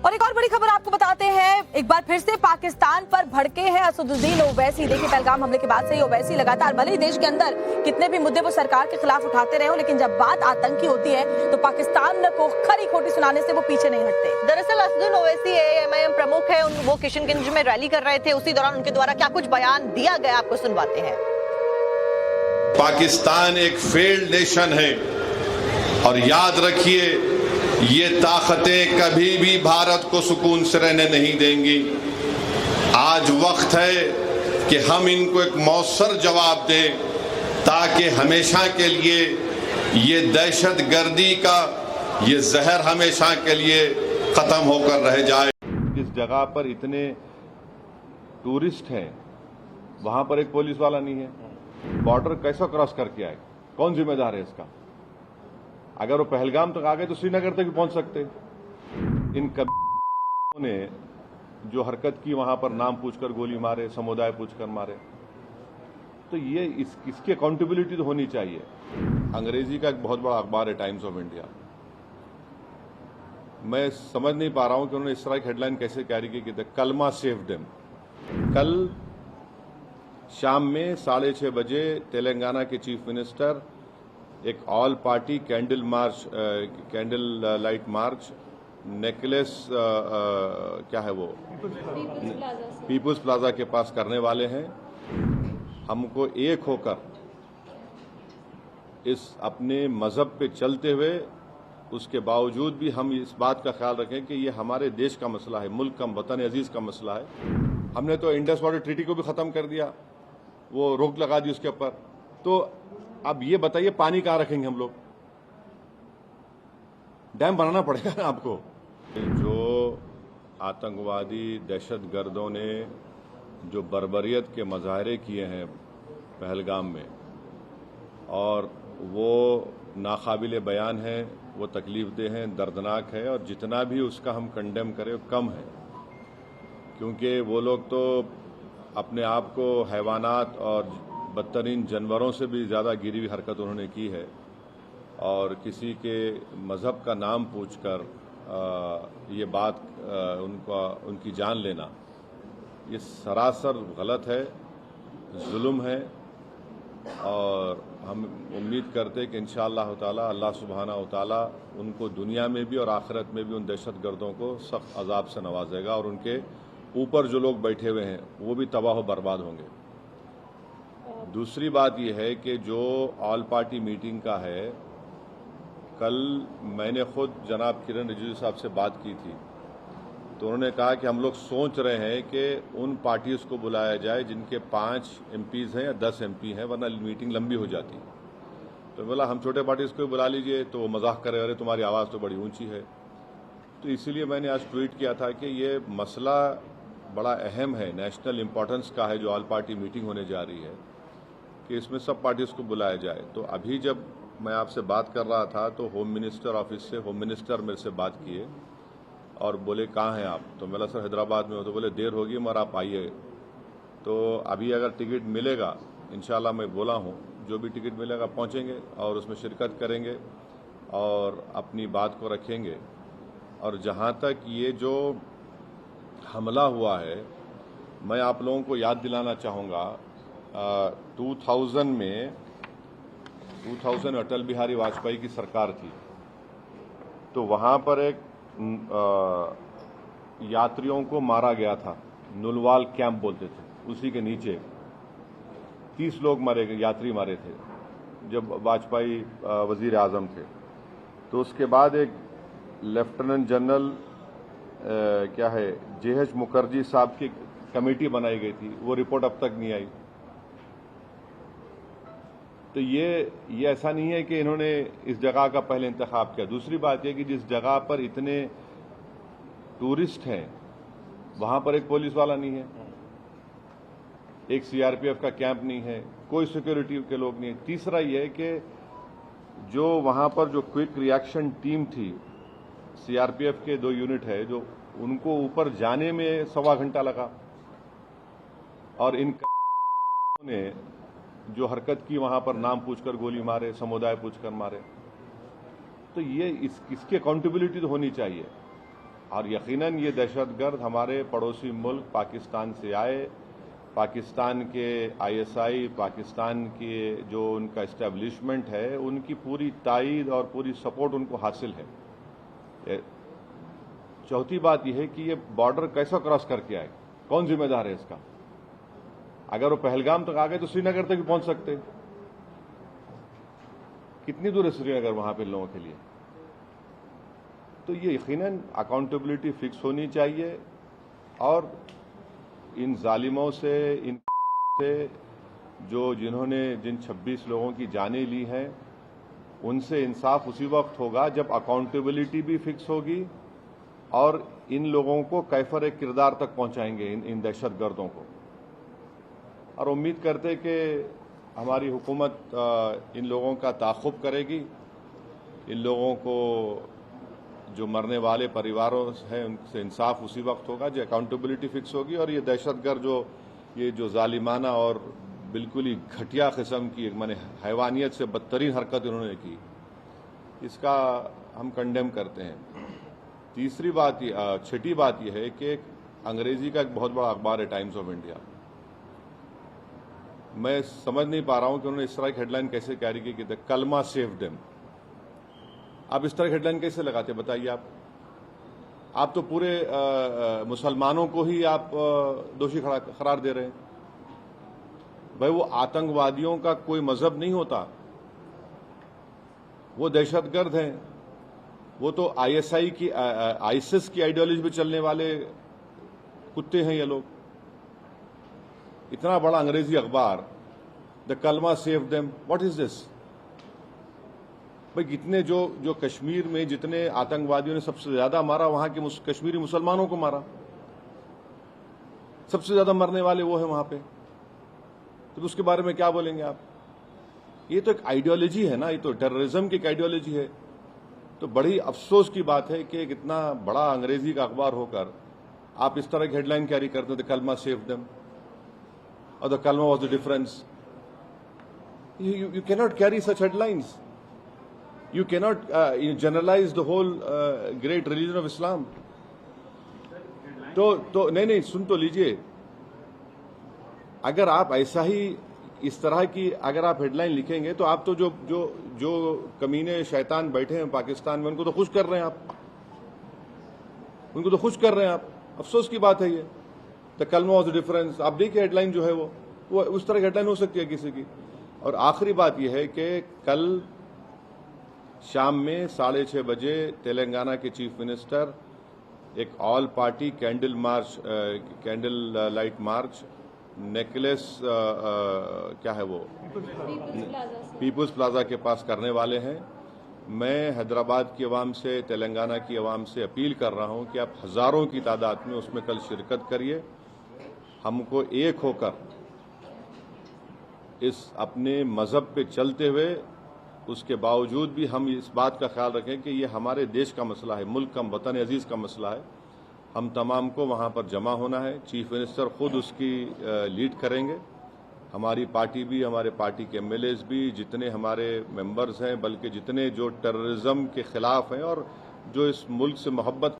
और एक और बड़ी खबर आपको बताते हैं, एक बार फिर से पाकिस्तान पर भड़के हैं असदुद्दीन ओवैसी। देखिए, पहलगाम हमले के बाद से ही ओवैसी लगातार भले ही देश के अंदर कितने भी मुद्दे वो सरकार के खिलाफ उठाते रहे हो, लेकिन जब बात आतंकी होती है तो पाकिस्तान को खरी खोटी सुनाने से वो पीछे नहीं हटते। दरअसल असदुद्दीन ओवैसी एएमआईएम प्रमुख है, वो किशनगंज में रैली कर रहे थे। उसी दौरान उनके द्वारा क्या कुछ बयान दिया गया, आपको सुनवाते हैं। पाकिस्तान एक फेल्ड नेशन है और याद रखिए, ये ताकतें कभी भी भारत को सुकून से रहने नहीं देंगी। आज वक्त है कि हम इनको एक मौसर जवाब दें ताकि हमेशा के लिए ये दहशतगर्दी का ये जहर हमेशा के लिए खत्म होकर रह जाए। जिस जगह पर इतने टूरिस्ट हैं वहां पर एक पुलिस वाला नहीं है। बॉर्डर कैसा क्रॉस करके आए, कौन जिम्मेदार है इसका? अगर वो पहलगाम तक आ गए तो श्रीनगर तक भी पहुंच सकते। इन कब्रियों ने जो हरकत की, वहां पर नाम पूछकर गोली मारे, समुदाय पूछकर मारे, तो ये इसकी अकाउंटेबिलिटी तो होनी चाहिए। अंग्रेजी का एक बहुत बड़ा अखबार है टाइम्स ऑफ इंडिया, मैं समझ नहीं पा रहा हूं कि उन्होंने इस तरह की हेडलाइन कैसे कैरी की कि कलमा सेव देम। कल शाम में 6:30 बजे तेलंगाना के चीफ मिनिस्टर एक all party candle light march necklace क्या है वो पीपुल्स प्लाजा के पास करने वाले हैं। हमको एक होकर इस अपने मजहब पे चलते हुए, उसके बावजूद भी हम इस बात का ख्याल रखें कि ये हमारे देश का मसला है, मुल्क का, वतन अजीज का मसला है। हमने तो इंडस वाटर ट्रीटी को भी खत्म कर दिया, वो रोक लगा दी उसके ऊपर। तो अब ये बताइए पानी कहाँ रखेंगे हम लोग? डैम बनाना पड़ेगा ना आपको। जो आतंकवादी दहशतगर्दों ने जो बर्बरियत के मजाहरे किए हैं पहलगाम में, और वो नाकाबिले बयान है, वो तकलीफदेह हैं, दर्दनाक है, और जितना भी उसका हम कंडेम करें कम है। क्योंकि वो लोग तो अपने आप को हैवानात और बदतरीन जानवरों से भी ज़्यादा गिरी हुई हरकत उन्होंने की है। और किसी के मज़हब का नाम पूछकर ये बात उनकी जान लेना, ये सरासर गलत है, जुल्म है। और हम उम्मीद करते कि इंशाअल्लाह ताला अल्लाह सुब्हानहू ताला उनको दुनिया में भी और आखिरत में भी उन दहशतगर्दों को सख्त अजाब से नवाजेगा, और उनके ऊपर जो लोग बैठे हुए हैं वो भी तबाह व बर्बाद होंगे। दूसरी बात यह है कि जो ऑल पार्टी मीटिंग का है, कल मैंने खुद जनाब किरण रिजिजू साहब से बात की थी, तो उन्होंने कहा कि हम लोग सोच रहे हैं कि उन पार्टीज को बुलाया जाए जिनके 5 MPs हैं या 10 MP हैं, वरना मीटिंग लंबी हो जाती। तो बोला हम छोटे पार्टीज को बुला लीजिए, तो वो मजाक करे, अरे तुम्हारी आवाज़ तो बड़ी ऊंची है। तो इसीलिए मैंने आज ट्वीट किया था कि ये मसला बड़ा अहम है, नेशनल इम्पोर्टेंस का है, जो ऑल पार्टी मीटिंग होने जा रही है, कि इसमें सब पार्टीज को बुलाया जाए। तो अभी जब मैं आपसे बात कर रहा था तो होम मिनिस्टर ऑफिस से होम मिनिस्टर मेरे से बात किए और बोले कहाँ हैं आप? तो मैं सर हैदराबाद में हो। तो बोले देर होगी मगर आप आइए। तो अभी अगर टिकट मिलेगा, इंशाल्लाह मैं बोला हूँ, जो भी टिकट मिलेगा पहुँचेंगे और उसमें शिरकत करेंगे और अपनी बात को रखेंगे। और जहाँ तक ये जो हमला हुआ है, मैं आप लोगों को याद दिलाना चाहूँगा, 2000 अटल बिहारी वाजपेयी की सरकार थी, तो वहाँ पर एक यात्रियों को मारा गया था, नुलवाल कैंप बोलते थे, उसी के नीचे 30 लोग मारे गए, यात्री मारे थे जब वाजपेयी वजीर आजम थे। तो उसके बाद एक लेफ्टिनेंट जनरल क्या है JH मुखर्जी साहब की कमेटी बनाई गई थी, वो रिपोर्ट अब तक नहीं आई। तो ये ऐसा नहीं है कि इन्होंने इस जगह का पहले इंतखाब किया। दूसरी बात यह कि जिस जगह पर इतने टूरिस्ट हैं वहां पर एक पुलिस वाला नहीं है, एक CRPF का कैंप नहीं है, कोई सिक्योरिटी के लोग नहीं है। तीसरा यह है कि जो वहां पर जो क्विक रिएक्शन टीम थी, CRPF के 2 यूनिट है, जो उनको ऊपर जाने में 1.25 घंटा लगा, और इन ने जो हरकत की वहां पर नाम पूछकर गोली मारे, समुदाय पूछकर मारे, तो ये इसकी अकाउंटेबिलिटी तो होनी चाहिए। और यकीनन ये दहशतगर्द हमारे पड़ोसी मुल्क पाकिस्तान से आए, पाकिस्तान के आईएसआई, पाकिस्तान के जो उनका इस्टेब्लिशमेंट है, उनकी पूरी तायीद और पूरी सपोर्ट उनको हासिल है। चौथी बात यह है कि ये बॉर्डर कैसा क्रॉस करके आए, कौन जिम्मेदार है इसका? अगर वो पहलगाम तक आ गए तो श्रीनगर तक भी पहुंच सकते। कितनी दूर है श्रीनगर वहां पे लोगों के लिए? तो ये यकीनन अकाउंटेबिलिटी फिक्स होनी चाहिए और इन जालिमों से, जिन 26 लोगों की जानें ली हैं, उनसे इंसाफ उसी वक्त होगा जब अकाउंटेबिलिटी भी फिक्स होगी और इन लोगों को कैफर किरदार तक पहुंचाएंगे, इन दहशतगर्दों को। और उम्मीद करते कि हमारी हुकूमत इन लोगों का ताक़ुब करेगी, इन लोगों को जो मरने वाले परिवारों हैं उनसे इंसाफ उसी वक्त होगा जब अकाउंटेबिलिटी फिक्स होगी। और ये दहशतगर्द ये जो जालिमाना और बिल्कुल ही घटिया किस्म की, माने हैवानियत से बदतरीन हरकत इन्होंने की, इसका हम कंडेम करते हैं। छठी बात यह है कि अंग्रेजी का एक बहुत बड़ा अखबार है टाइम्स ऑफ इंडिया। मैं समझ नहीं पा रहा हूं कि उन्होंने इस तरह की हेडलाइन कैसे कैरी की कि कलमा सेव देम। आप इस तरह की हेडलाइन कैसे लगाते बताइए? आप तो पूरे मुसलमानों को ही आप दोषी करार दे रहे हैं। भाई वो आतंकवादियों का कोई मजहब नहीं होता, वो दहशतगर्द हैं, वो तो आईएसआई की आईसिस की आइडियोलॉजी पे चलने वाले कुत्ते हैं ये लोग। इतना बड़ा अंग्रेजी अखबार, द कलमा save them, what is this? भाई कितने जो कश्मीर में जितने आतंकवादियों ने सबसे ज्यादा मारा, वहां के कश्मीरी मुसलमानों को मारा, सबसे ज्यादा मरने वाले वो है वहां पे। तो उसके बारे में क्या बोलेंगे आप? ये तो एक आइडियोलॉजी है ना, ये तो टेररिज्म की एक आइडियोलॉजी है। तो बड़ी अफसोस की बात है कि इतना बड़ा अंग्रेजी का अखबार होकर आप इस तरह की हेडलाइन कैरी करते थे, द कलमा सेव देम और द कलमा was the difference. You cannot carry such headlines. You cannot generalize the whole great religion of Islam. तो नहीं सुन तो लीजिए। अगर आप ऐसा ही इस तरह की अगर आप हेडलाइन लिखेंगे तो आप तो जो कमीने शैतान बैठे हैं पाकिस्तान में, उनको तो खुश कर रहे हैं आप, उनको तो खुश कर रहे हैं आप। अफसोस की बात है ये। द कलमा वाज द डिफरेंस। आप देखिए हेडलाइन जो है वो उस तरह की हेडलाइन हो सकती है किसी की। और आखिरी बात यह है कि कल शाम में 6:30 बजे तेलंगाना के चीफ मिनिस्टर एक all party candle light march necklace क्या है वो पीपुल्स प्लाजा के पास करने वाले हैं। मैं हैदराबाद की आवाम से, तेलंगाना की आवाम से अपील कर रहा हूं कि आप हजारों की तादाद में उसमें कल शिरकत करिए। हमको एक होकर इस अपने मजहब पे चलते हुए उसके बावजूद भी हम इस बात का ख्याल रखें कि ये हमारे देश का मसला है, मुल्क का, वतन अजीज का मसला है। हम तमाम को वहाँ पर जमा होना है। चीफ मिनिस्टर खुद उसकी लीड करेंगे। हमारी पार्टी भी, हमारे पार्टी के एमएलएज भी, जितने हमारे मेंबर्स हैं, बल्कि जितने जो टेररिज्म के खिलाफ हैं और जो इस मुल्क से मोहब्बत